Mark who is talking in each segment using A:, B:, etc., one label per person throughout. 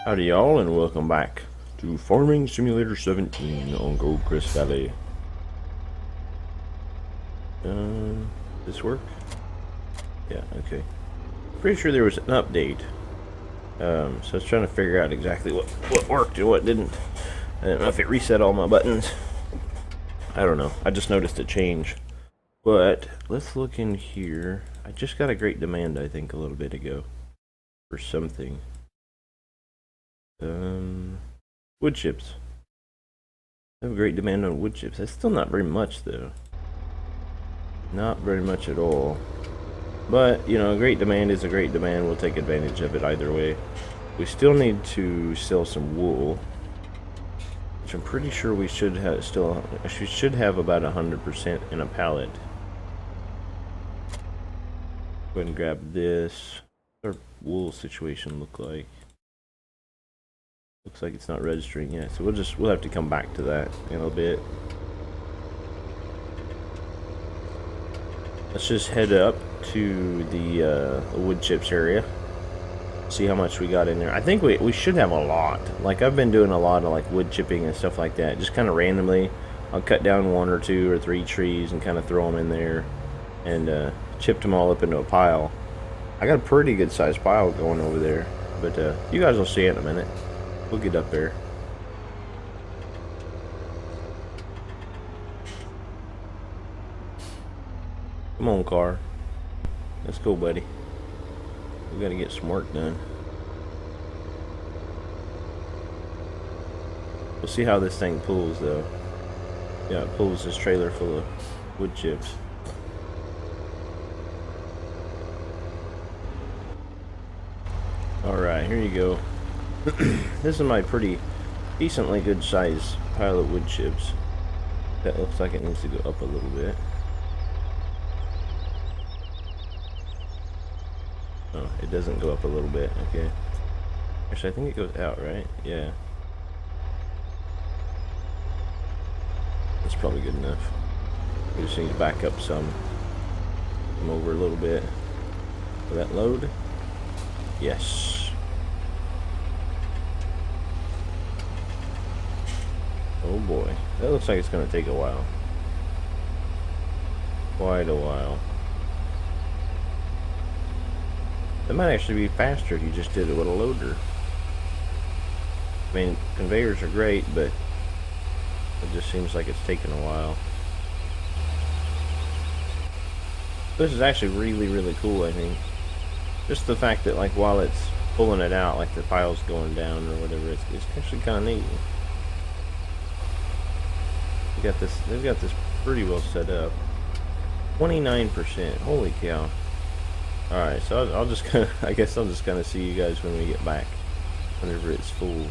A: Howdy y'all, and welcome back to Farming Simulator 17 on Gold Crest Valley. This work? Yeah, okay. Pretty sure there was an update. So I was trying to figure out exactly what worked and what didn't. I don't know if it reset all my buttons. I don't know. I just noticed a change. But let's look in here. I just got a great demand, I think, a little bit ago for something. Wood chips. I have a great demand on wood chips. That's still not very much, though. Not very much at all. But, you know, a great demand is a great demand. We'll take advantage of it either way. We still need to sell some wool, which I'm pretty sure we should have we should have about 100% in a pallet. Go ahead and grab this. What's our wool situation look like? Looks like it's not registering yet, so we'll have to come back to that in a little bit. Let's just head up to the wood chips area. See how much we got in there. I think we should have a lot. Like, I've been doing a lot of like wood chipping and stuff like that. Just kind of randomly, I'll cut down 1 or 2 or 3 trees and kind of throw them in there, and chipped them all up into a pile. I got a pretty good sized pile going over there, but you guys will see it in a minute. We'll get up there. Come on, car. Let's go, buddy. We gotta get some work done. We'll see how this thing pulls, though. Yeah, it pulls this trailer full of wood chips. Alright, here you go. This is my pretty decently good size pile of wood chips. That looks like it needs to go up a little bit. Oh, it doesn't go up a little bit. Okay. Actually, I think it goes out, right? Yeah. That's probably good enough. We just need to back up some. Come over a little bit. Will that load? Yes. Oh boy, that looks like it's going to take a while. Quite a while. That might actually be faster if you just did it with a loader. I mean, conveyors are great, but it just seems like it's taking a while. This is actually really, really cool, I think. Just the fact that, like, while it's pulling it out, like the pile's going down or whatever, it's actually kind of neat. They've got this pretty well set up. 29%. Holy cow. Alright, so I'll just kind of, I guess I'll just kind of see you guys when we get back, whenever it's full.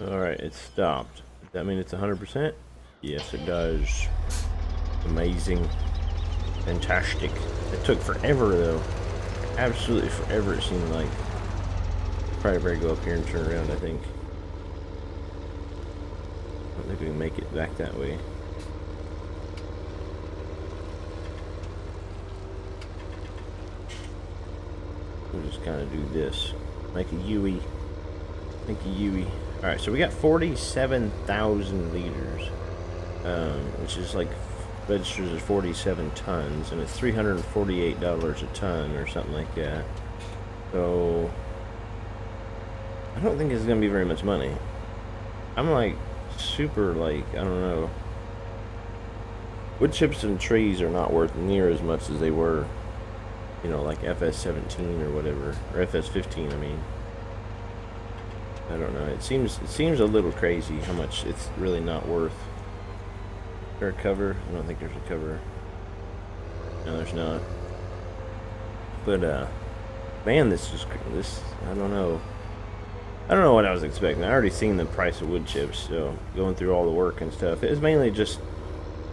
A: Alright, it stopped. Does that mean it's 100%? Yes, it does. Amazing. Fantastic. It took forever, though. Absolutely forever, it seemed like. Probably better go up here and turn around, I think. I don't think we can make it back that way. We'll just kind of do this. Make a U-E. Make a U-E. Alright, so we got 47,000 liters. Which is like, registers as 47 tons. And it's $348 a ton or something like that. So I don't think it's going to be very much money. I'm like super, like, I don't know. Wood chips and trees are not worth near as much as they were, you know, like FS17 or whatever, or FS15, I mean. I don't know. It seems a little crazy how much it's really not worth. Is there a cover? I don't think there's a cover. No, there's not. But man, this, I don't know. I don't know what I was expecting. I already seen the price of wood chips, so going through all the work and stuff. It was mainly just,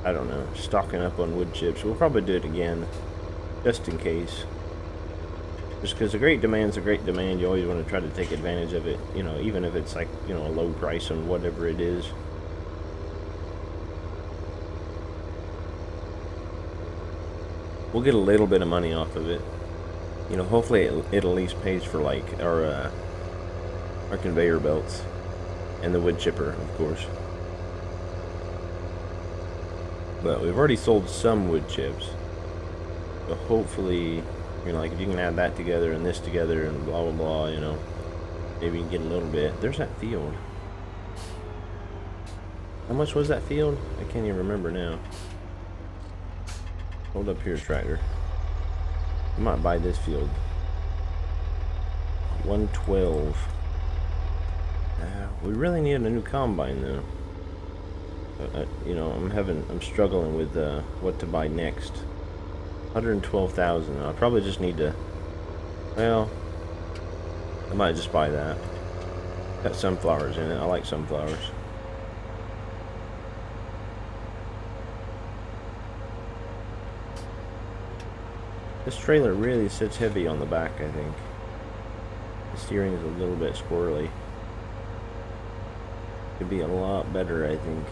A: I don't know, stocking up on wood chips. We'll probably do it again, just in case. Just because a great demand's a great demand, you always want to try to take advantage of it, you know, even if it's like, you know, a low price on whatever it is. we'll get a little bit of money off of it. You know, hopefully it at least pays for like our conveyor belts and the wood chipper, of course. But we've already sold some wood chips, so hopefully, you know, like if you can add that together and this together and blah blah blah, you know, maybe you can get a little bit. There's that field. How much was that field? I can't even remember now. Hold up here, tractor. I might buy this field. 112. We really need a new combine though. You know, I'm struggling with what to buy next. 112,000. I probably just need to. Well, I might just buy that. Got sunflowers in it. I like sunflowers. This trailer really sits heavy on the back, I think. The steering is a little bit squirrely. Could be a lot better, I think.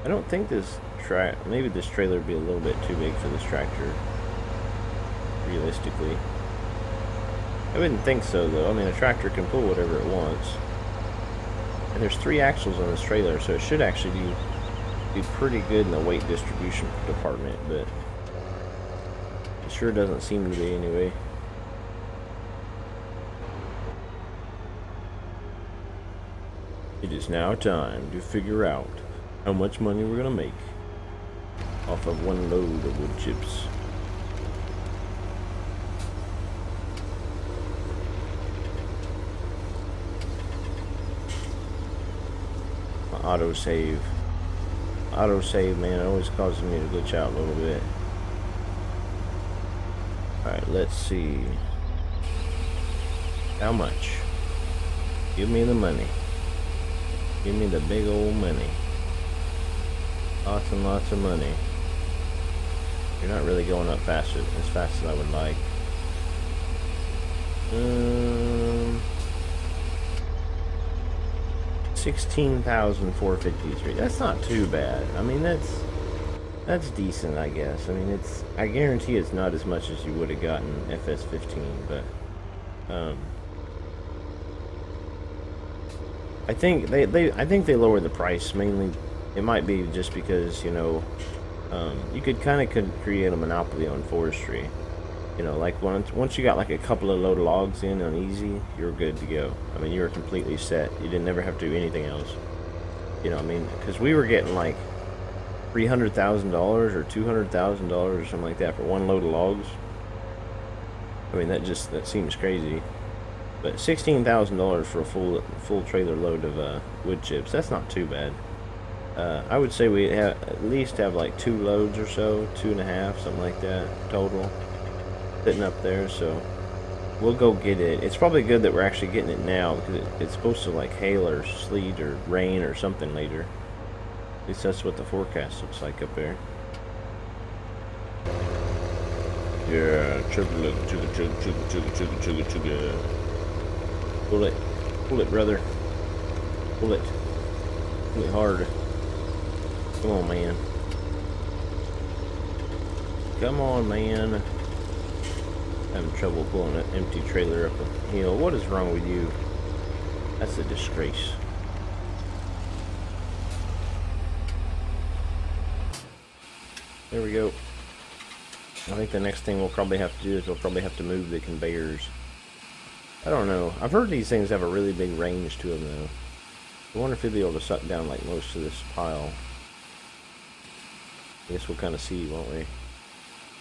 A: I don't think this maybe this trailer would be a little bit too big for this tractor, realistically. I wouldn't think so, though. I mean, a tractor can pull whatever it wants. And there's 3 axles on this trailer, so it should actually be pretty good in the weight distribution department, but it sure doesn't seem to be anyway. It is now time to figure out how much money we're gonna make off of one load of wood chips. My autosave, man, it always causes me to glitch out a little bit. Alright, let's see. How much? Give me the money. Give me the big old money. Lots and lots of money. You're not really going up as fast as I would like. 16,453. That's not too bad. I mean, that's decent, I guess. I mean, I guarantee it's not as much as you would have gotten FS15, but I think they lowered the price mainly. It might be just because, you know, you could kind of create a monopoly on forestry. You know, like once you got like a couple of load of logs in on easy, you're good to go. I mean, you were completely set. You didn't never have to do anything else. You know, I mean, because we were getting like $300,000 or $200,000 or something like that for one load of logs. I mean, that seems crazy. But $16,000 for a full trailer load of wood chips, that's not too bad. I would say we at least have like 2 loads or so, 2.5, something like that total, sitting up there. So we'll go get it. It's probably good that we're actually getting it now because it's supposed to like hail or sleet or rain or something later. At least that's what the forecast looks like up there. Yeah, chugga, chugga, chugga, chugga, chugga, chugga, chugga. Pull it, brother. Pull it hard. Come on, man. Come on, man. Having trouble pulling an empty trailer up a hill. What is wrong with you? That's a disgrace. There we go. I think the next thing we'll probably have to do is we'll probably have to move the conveyors. I don't know. I've heard these things have a really big range to them, though. I wonder if they'll be able to suck down like most of this pile. I guess we'll kind of see, won't we?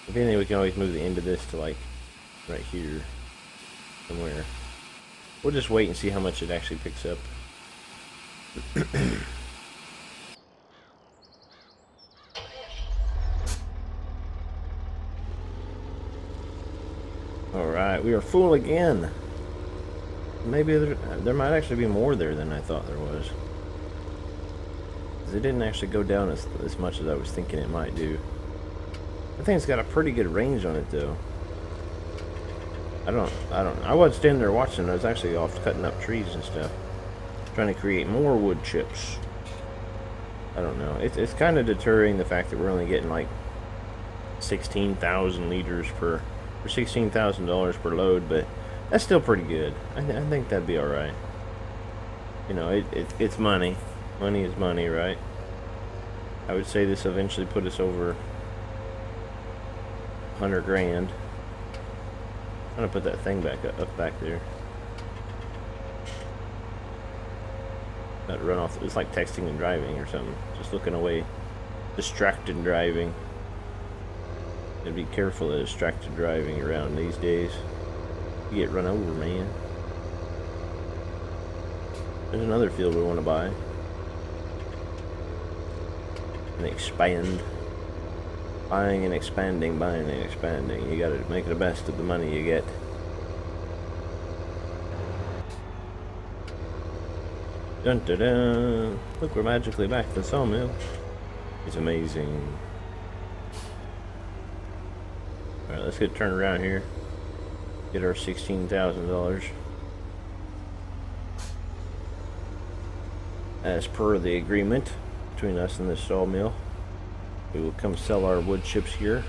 A: If anything, we can always move the end of this to like right here somewhere. We'll just wait and see how much it actually picks up. Alright, we are full again. Maybe there might actually be more there than I thought there was. It didn't actually go down as much as I was thinking it might do. I think it's got a pretty good range on it though. I wasn't standing there watching. I was actually off cutting up trees and stuff, trying to create more wood chips. I don't know. It's kind of deterring the fact that we're only getting like 16,000 liters per, for $16,000 per load, but that's still pretty good. I think that'd be all right. You know, it's money. Money is money, right? I would say this eventually put us over 100 grand. I'm gonna put that thing back up back there. Not run off. It's like texting and driving or something. Just looking away, distracted driving. And be careful of distracted driving around these days. You get run over, man. There's another field we want to buy and expand. Buying and expanding, buying and expanding. You gotta make the best of the money you get. Dun dun dun! Look, we're magically back to the sawmill. It's amazing. Alright, let's get turned around here. Get our $16,000. As per the agreement between us and this sawmill. We will come sell our wood chips here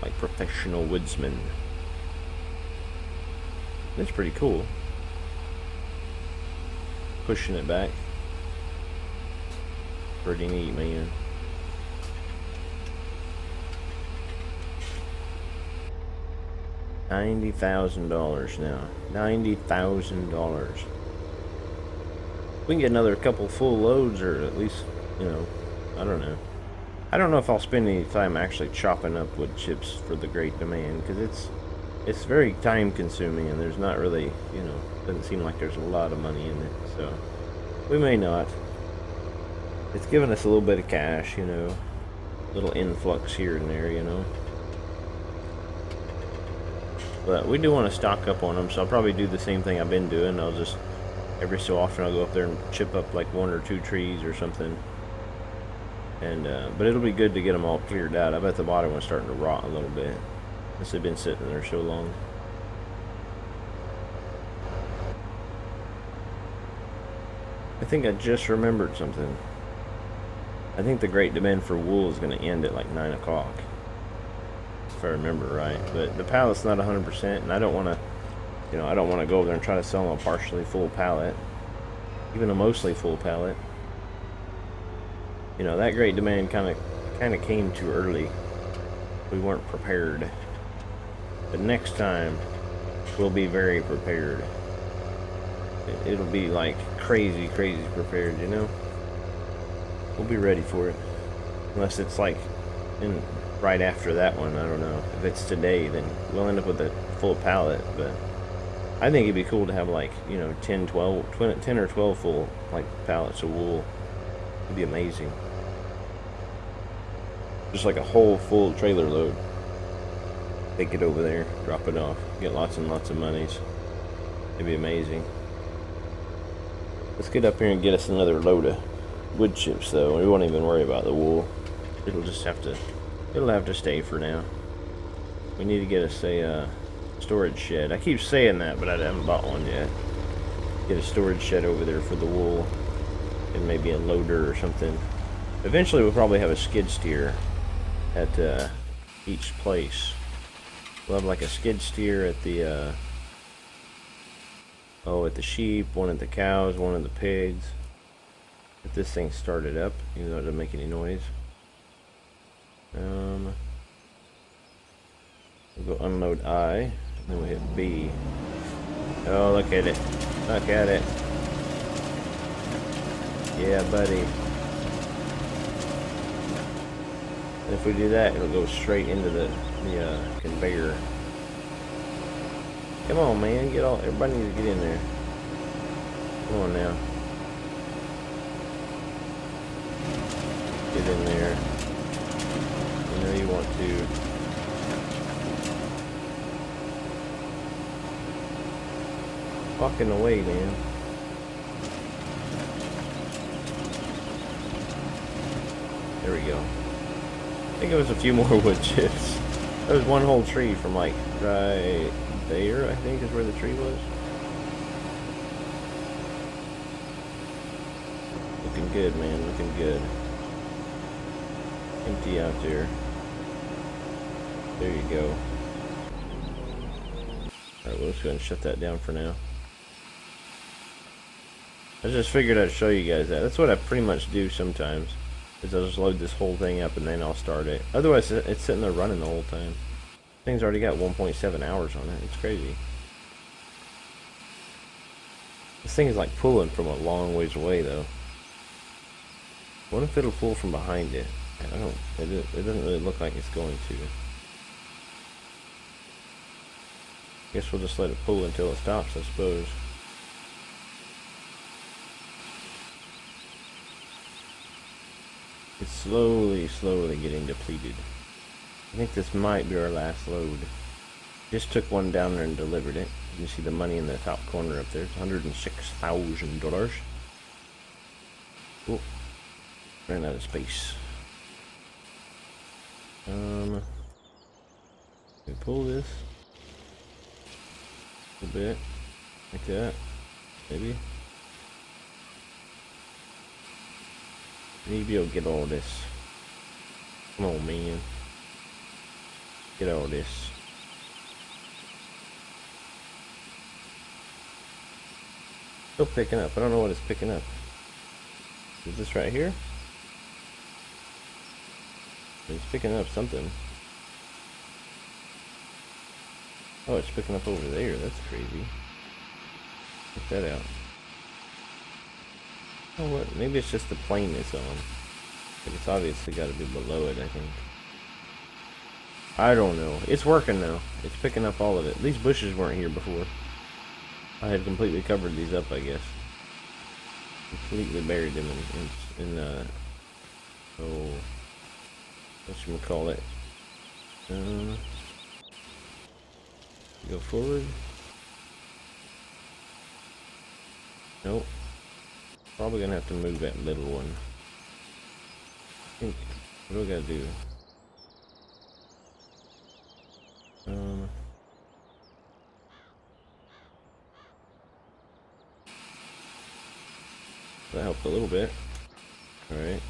A: like professional woodsmen. That's pretty cool. Pushing it back. Pretty neat, man. $90,000 now. $90,000. We can get another couple full loads, or at least, you know, I don't know. I don't know if I'll spend any time actually chopping up wood chips for the great demand, because it's very time consuming, and there's not really, you know, doesn't seem like there's a lot of money in it, so we may not. It's giving us a little bit of cash, you know, little influx here and there, you know. But we do want to stock up on them, so I'll probably do the same thing I've been doing. I'll just, every so often I'll go up there and chip up like 1 or 2 trees or something. And but it'll be good to get them all cleared out. I bet the bottom one's starting to rot a little bit since they've been sitting there so long. I think I just remembered something. I think the great demand for wool is going to end at like 9 o'clock. If I remember right. But the pallet's not 100%, and I don't want to, you know, I don't want to go over there and try to sell them a partially full pallet. Even a mostly full pallet. You know, that great demand kind of came too early. We weren't prepared. But next time, we'll be very prepared. It'll be like crazy prepared, you know? We'll be ready for it. Unless it's like right after that one, I don't know. If it's today, then we'll end up with a full pallet. But I think it'd be cool to have like, you know, 10 or 12 full like pallets of wool. It'd be amazing. Just like a whole full trailer load. Take it over there, drop it off, get lots and lots of monies. It'd be amazing. Let's get up here and get us another load of wood chips though. We won't even worry about the wool. It'll have to stay for now. We need to get us a storage shed. I keep saying that, but I haven't bought one yet. Get a storage shed over there for the wool. And maybe a loader or something. Eventually we'll probably have a skid steer at each place. We'll have like a skid steer at the at the sheep, one at the cows, one at the pigs. If this thing started up, even though it doesn't make any noise. We'll go unload I, and then we hit B. Oh, look at it. Look at it. Yeah, buddy. And if we do that, it'll go straight into the conveyor. Come on, man. Everybody needs to get in there. Come on now. Get in there. You know you want to. Walking away, man. There we go. I think it was a few more wood chips. There was one whole tree from like right there, I think is where the tree was. Looking good, man. Looking good. Empty out there. There you go. Alright, we'll just go ahead and shut that down for now. I just figured I'd show you guys that. That's what I pretty much do sometimes. Is I'll just load this whole thing up and then I'll start it. Otherwise, it's sitting there running the whole time. Thing's already got 1.7 hours on it. It's crazy. This thing is like pulling from a long ways away, though. What if it'll pull from behind it? I don't. It doesn't really look like it's going to. Guess we'll just let it pull until it stops, I suppose. It's slowly getting depleted. I think this might be our last load. Just took one down there and delivered it. You can see the money in the top corner up there. It's $106,000. Oh, ran out of space. Can we pull this a bit like that? Maybe. I need to be able to get all this. Come on, man. Get all this. Still picking up. I don't know what it's picking up. Is this right here? It's picking up something. Oh, it's picking up over there. That's crazy. Check that out. Oh, what? Maybe it's just the plane it's on. But it's obviously got to be below it, I think. I don't know. It's working now. It's picking up all of it. These bushes weren't here before. I had completely covered these up, I guess. Completely buried them in oh, whatchamacallit. Go forward. Nope. Probably gonna have to move that middle one. I think, what do we gotta do? That helped a little bit. Alright.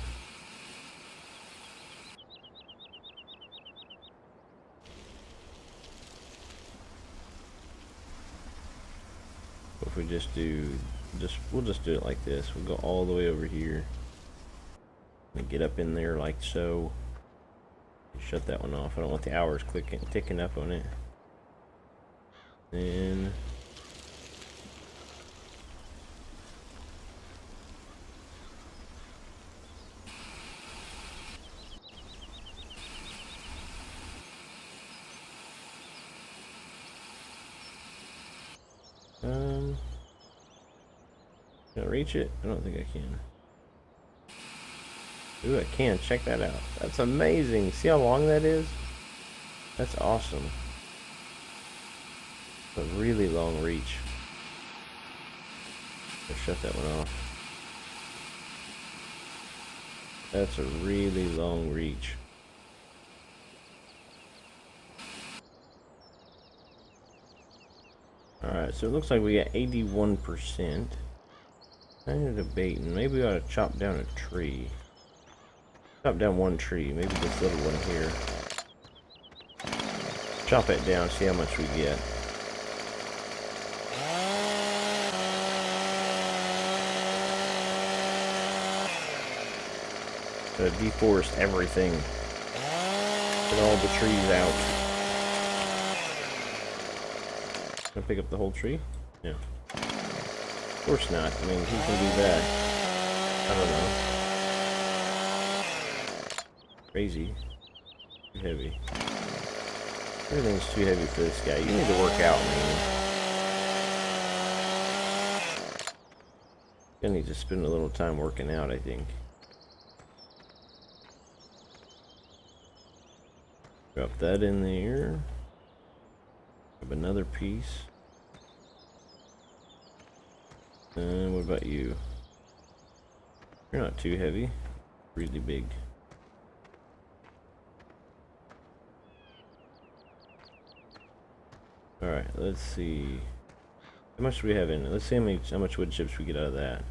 A: If we just do, we'll just do it like this. We'll go all the way over here and get up in there like so. Shut that one off. I don't want the hours ticking up on it. Then can I reach it? I don't think I can. Ooh, I can. Check that out. That's amazing. See how long that is? That's awesome. A really long reach. Let's shut that one off. That's a really long reach. Alright, so it looks like we got 81%. I'm debating. Maybe we ought to chop down a tree. Chop down one tree. Maybe this little one here. Chop it down, see how much we get. Gotta deforest everything. Get all the trees out. Gonna pick up the whole tree? Yeah. Of course not. I mean, who can do that? I don't know. Crazy. Too heavy. Everything's too heavy for this guy. You need to work out, man. I need to spend a little time working out, I think. Drop that in there. Grab another piece. And what about you? You're not too heavy. Really big. Alright, let's see. How much do we have in it? Let's see how much wood chips we get out of that.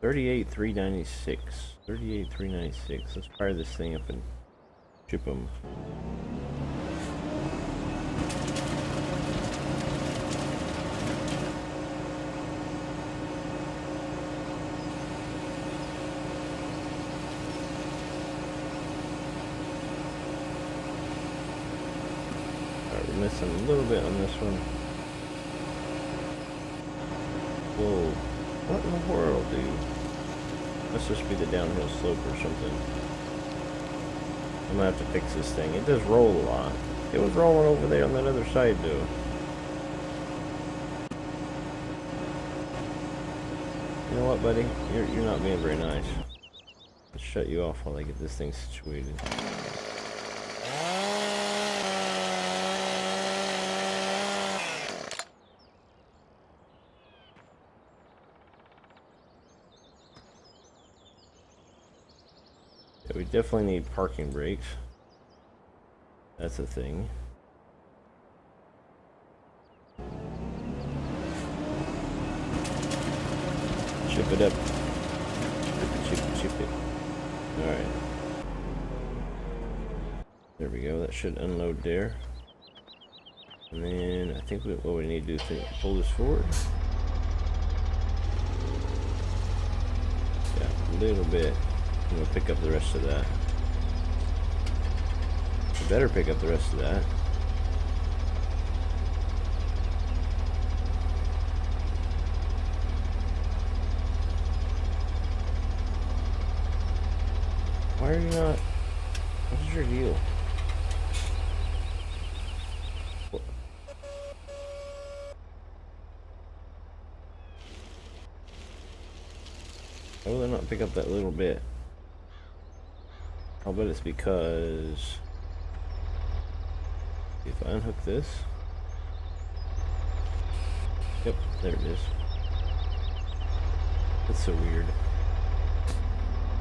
A: 38,396. 38,396. Let's fire this thing up and Ship them. Alright, we're missing a little bit on this one. Whoa. What in the world, dude? Must just be the downhill slope or something. I'm gonna have to fix this thing. It does roll a lot. It was rolling over there on that other side, though. You know what, buddy? You're not being very nice. Let's shut you off while I get this thing situated. Yeah, we definitely need parking brakes. That's a thing. Chip it up. Chip it. Alright. There we go. That should unload there. And then I think what we need to do is pull this forward. Yeah, a little bit. I'm gonna pick up the rest of that. You better pick up the rest of that. Why are you not? What's your deal? What? Why will they not pick up that little bit? I'll bet it's because if I unhook this, yep, there it is. That's so weird.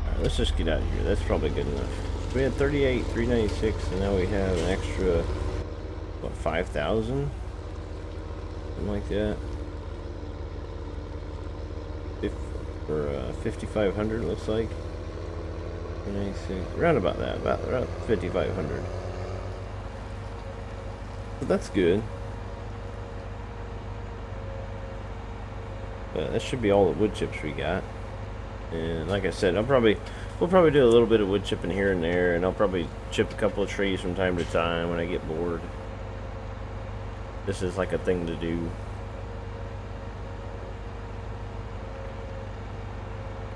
A: Alright, let's just get out of here. That's probably good enough. We had 38, 396, and now we have an extra, what, 5,000? Something like that. For 5,500, looks like. 96, around about that, about 5,500. But that's good. But that should be all the wood chips we got. And like I said, we'll probably do a little bit of wood chipping here and there, and I'll probably chip a couple of trees from time to time when I get bored. This is like a thing to do.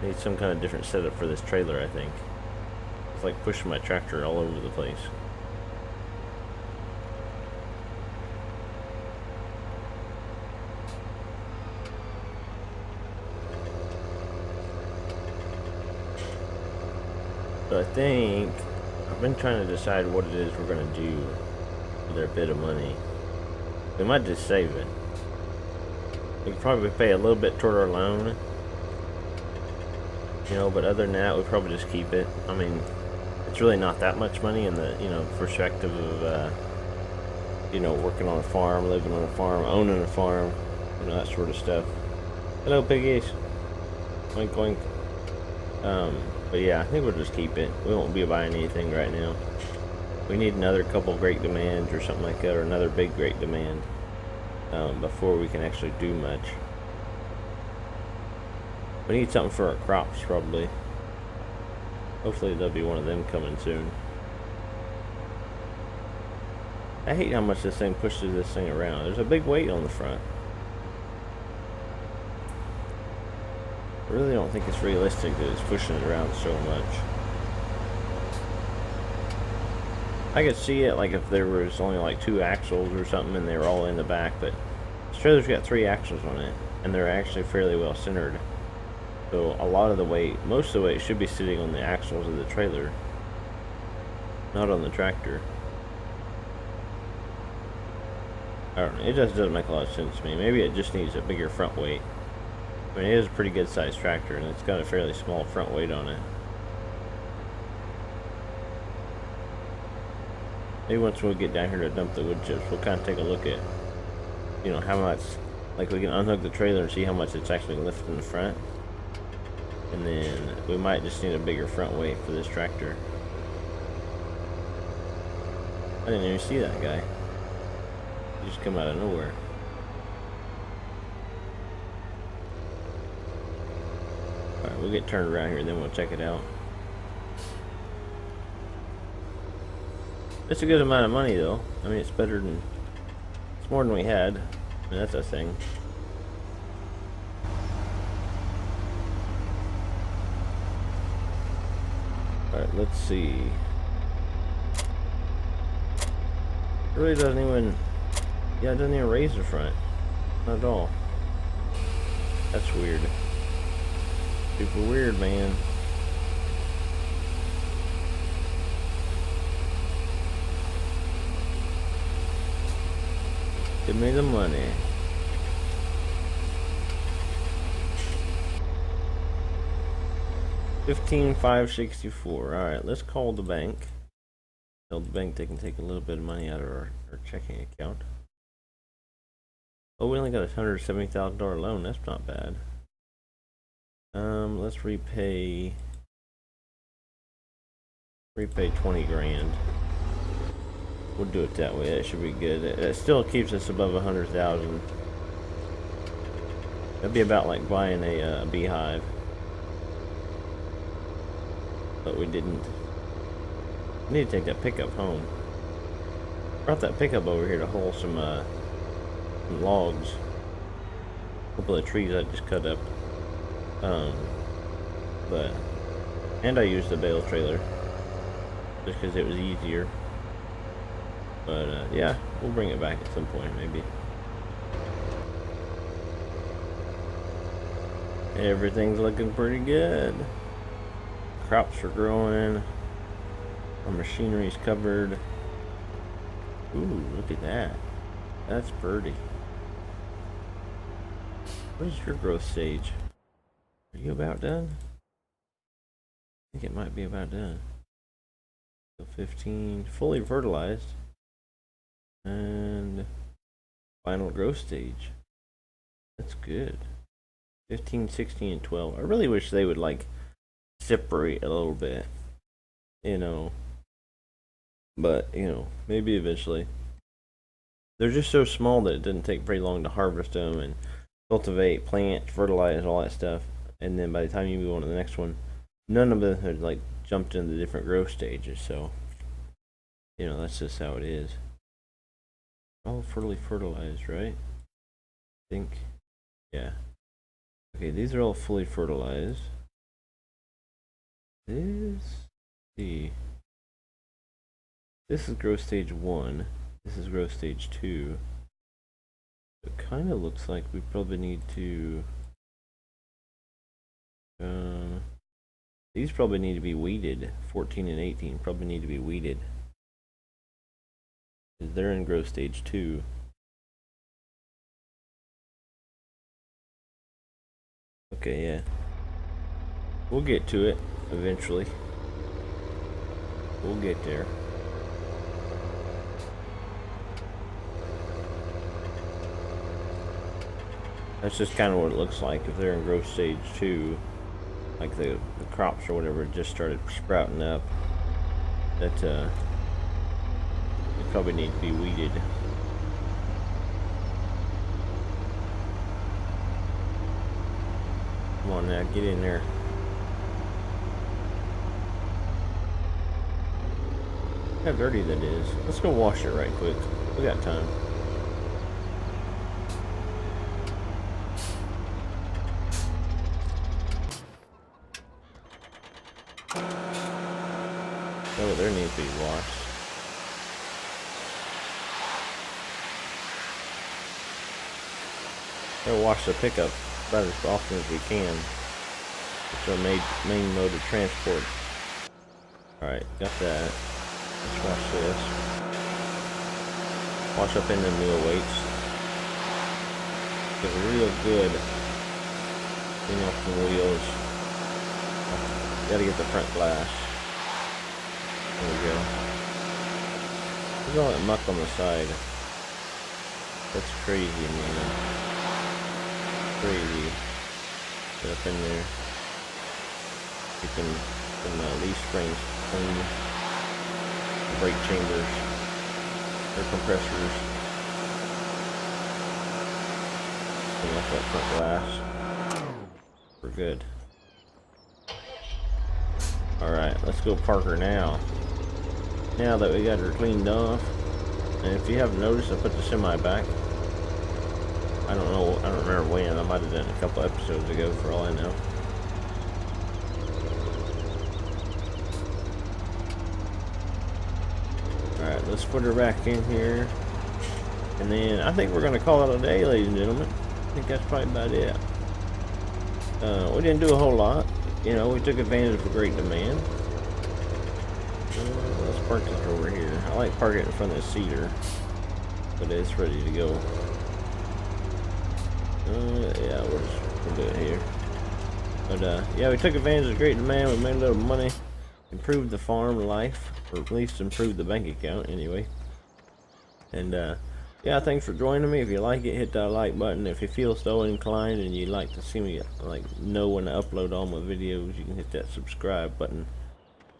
A: Need some kind of different setup for this trailer, I think. It's like pushing my tractor all over the place. So I think I've been trying to decide what it is we're gonna do with our bit of money. We might just save it. We could probably pay a little bit toward our loan, you know, but other than that, we'd probably just keep it. I mean, it's really not that much money in the, you know, perspective of, you know, working on a farm, living on a farm, owning a farm, you know, that sort of stuff. Hello, piggies. Oink, oink. But yeah, I think we'll just keep it. We won't be buying anything right now. We need another couple great demands or something like that, or another big great demand, before we can actually do much. We need something for our crops, probably. Hopefully there'll be one of them coming soon. I hate how much this thing pushes this thing around. There's a big weight on the front. I really don't think it's realistic that it's pushing it around so much. I could see it like if there was only like 2 axles or something and they were all in the back, but this trailer's got 3 axles on it, and they're actually fairly well centered. So a lot of the weight, most of the weight should be sitting on the axles of the trailer, not on the tractor. I don't know, it just doesn't make a lot of sense to me. Maybe it just needs a bigger front weight. I mean, it is a pretty good sized tractor, and it's got a fairly small front weight on it. Maybe once we get down here to dump the wood chips, we'll kind of take a look at, you know, how much, like we can unhook the trailer and see how much it's actually lifting the front. And then we might just need a bigger front weight for this tractor. I didn't even see that guy. He just come out of nowhere. Alright, we'll get turned around here, then we'll check it out. It's a good amount of money, though. I mean, it's better than... It's more than we had. I mean, that's a thing. Alright, let's see. It really doesn't even... Yeah, it doesn't even raise the front. Not at all. That's weird. Super weird, man. Give me the money. $15,564. Alright, let's call the bank. Tell the bank they can take a little bit of money out of our checking account. Oh, we only got a $170,000 loan. That's not bad. Let's repay 20 grand. We'll do it that way. That should be good. It still keeps us above 100,000. That'd be about like buying a beehive. But we didn't. I need to take that pickup home. Brought that pickup over here to haul some logs. A couple of trees I just cut up. And I used the bale trailer just because it was easier. But yeah, we'll bring it back at some point, maybe. Everything's looking pretty good. Crops are growing. Our machinery's covered. Ooh, look at that. That's pretty. What is your growth stage? Are you about done? I think it might be about done. So 15, fully fertilized. And final growth stage. That's good. 15, 16, and 12. I really wish they would like separate a little bit. You know. But, you know, maybe eventually. They're just so small that it doesn't take very long to harvest them and cultivate, plant, fertilize, all that stuff. And then by the time you move on to the next one, none of them have like jumped into different growth stages. So, you know, that's just how it is. All fully fertilized, right? I think. Yeah. Okay, these are all fully fertilized. This is growth stage 1. This is growth stage 2. It kind of looks like we probably need to these probably need to be weeded. 14 and 18 probably need to be weeded. They're in growth stage 2. Okay, yeah. We'll get to it eventually. We'll get there. That's just kind of what it looks like if they're in growth stage 2. Like the crops or whatever just started sprouting up. That they probably need to be weeded. Come on now, get in there. How dirty that is. Let's go wash it right quick. We got time. Oh, there needs to be washed. Gotta wash the pickup about as often as we can. It's our main mode of transport. Alright, got that. Let's wash this. Wash up in the new weights. Get real good. Clean off the wheels. Gotta get the front glass. There we go. There's all that muck on the side. That's crazy, man. Crazy. Get up in there. Keeping some leaf springs clean. Brake chambers. air compressors. Clean off that front glass. We're good. Alright, let's go park her now. Now that we got her cleaned off. And if you haven't noticed, I put the semi back. I don't know, I don't remember when. I might have done it a couple episodes ago for all I know. Alright, let's put her back in here. And then I think we're going to call it a day, ladies and gentlemen. I think that's probably about it. We didn't do a whole lot. You know, we took advantage of a great demand. Let's park this over here. I like parking it in front of the cedar. But it's ready to go. Yeah, we'll do it here. But yeah, we took advantage of great demand. We made a little money. Improved the farm life. Or at least improved the bank account anyway. And yeah, thanks for joining me. If you like it, hit that like button. If you feel so inclined and you'd like to see me know when I upload all my videos, you can hit that subscribe button.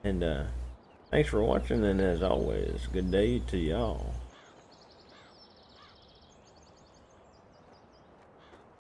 A: And thanks for watching, and as always, good day to y'all.